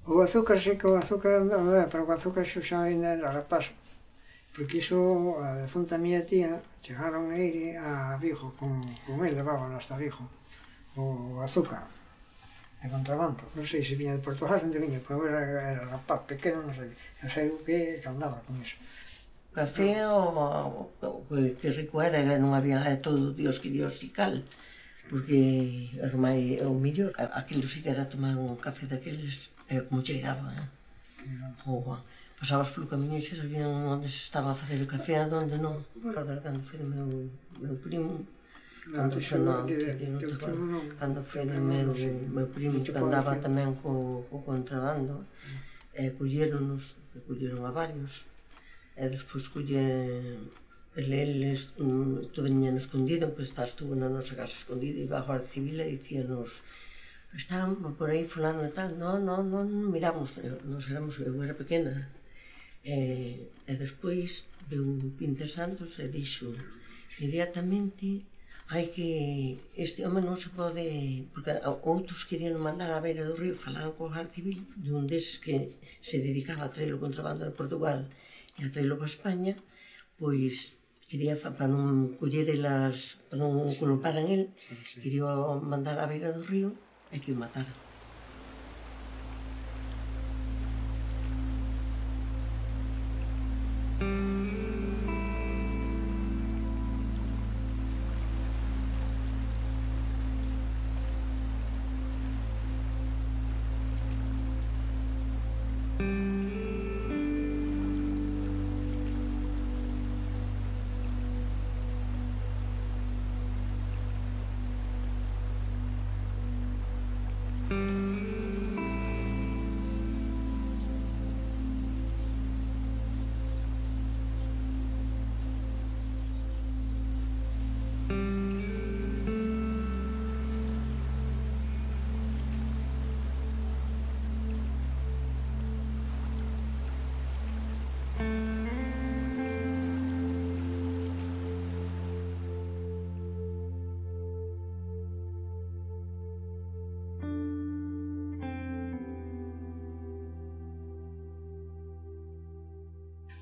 O azúcar, sí que o azúcar andaba, pero o azúcar xo xa ainda era rapaz. Porque iso, a defunta miña tía, chegaron a ir a Vigo con el, levaban hasta Vigo, o azúcar, de contrabando. Non sei se viña de Portugal, onde viña, pero era rapaz pequeno, non sei. Non sei o que andaba con iso. O café, que rico era, non había todo Dios que Dios e cal, porque era o mellor. Aquilo sí que era tomar un café daqueles, como cheiraba, pasabas polo camiño e xa sabían onde se estaba a facer o café e onde non. Recordar cando foi do meu primo, cando foi do meu primo que andaba tamén co contrabando, colleron a varios, e despois eles veñan escondido, porque estuvo na nosa casa escondido, e iba a Guardia Civil e dicíanos: están por aí fulano e tal. Non miramos, nos éramos, eu era pequena, e despois veu Pinte Santos e dixo inmediatamente: hai que, este home non se pode, porque outros querían mandar á beira do río, falaron coa Guardia Civil, de un deses que se dedicaba a traer o contrabando de Portugal e a traerlo para España, pois quería, para non coller elas, para non coloparan el, quería mandar á beira do río e que o mataran.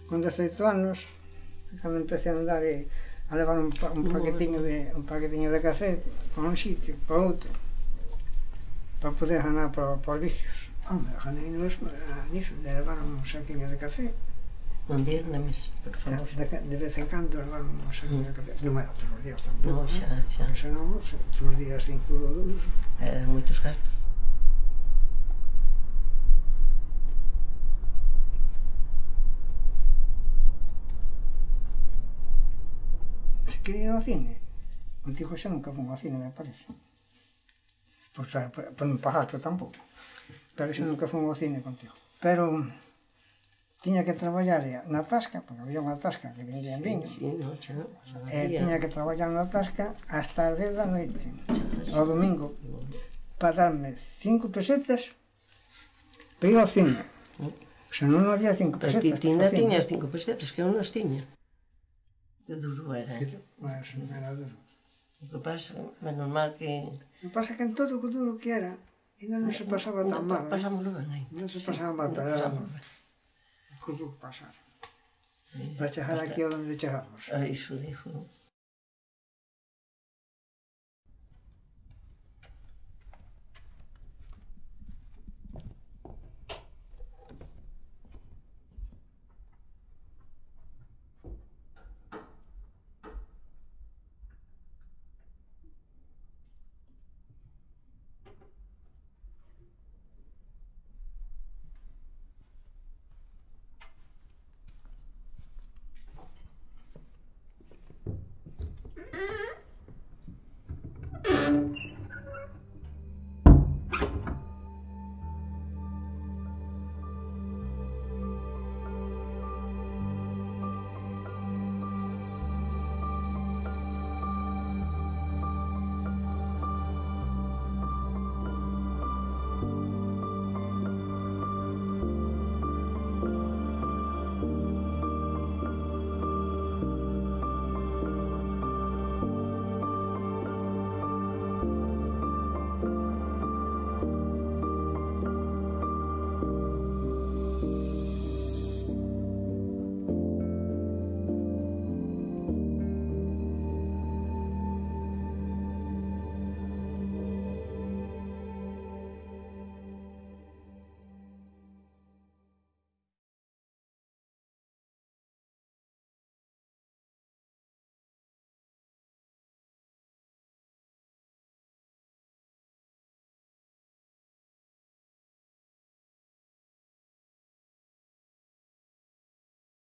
Con 18 anos, cando empecé a andar e a levar un paquetiño de café para un sitio, para outro, para poder ganar para os vicios. Ganei niso, de levar un saquiño de café. Un día na mesa, por favor. De vez en cando levar un saquiño de café. Non era todos os días tampouco. Non, xa. Porque senón, todos os días 5 euros. Eran moitos gastos. Ir ao cine, contigo xa nunca fun ao cine, me parece. Por non pagaste tampouco, pero xa nunca fun ao cine contigo. Pero tiña que traballar na tasca, porque había unha tasca que vendía en viño, e tiña que traballar na tasca hasta as 10 da noite, ao domingo, para darme 5 pesetas para ir ao cine. Se non había 5 pesetas. Pero ti ainda tiñas 5 pesetas, que eu non as tiña. Que duro era. Era duro. O que pasa, menos mal que... O que pasa que en todo o duro que era, ainda non se pasaba tan mal. Pasámoslo ben aí. Non se pasaba mal, pero era o que pasaba. Para chegar aquí onde chegamos. Iso dijo.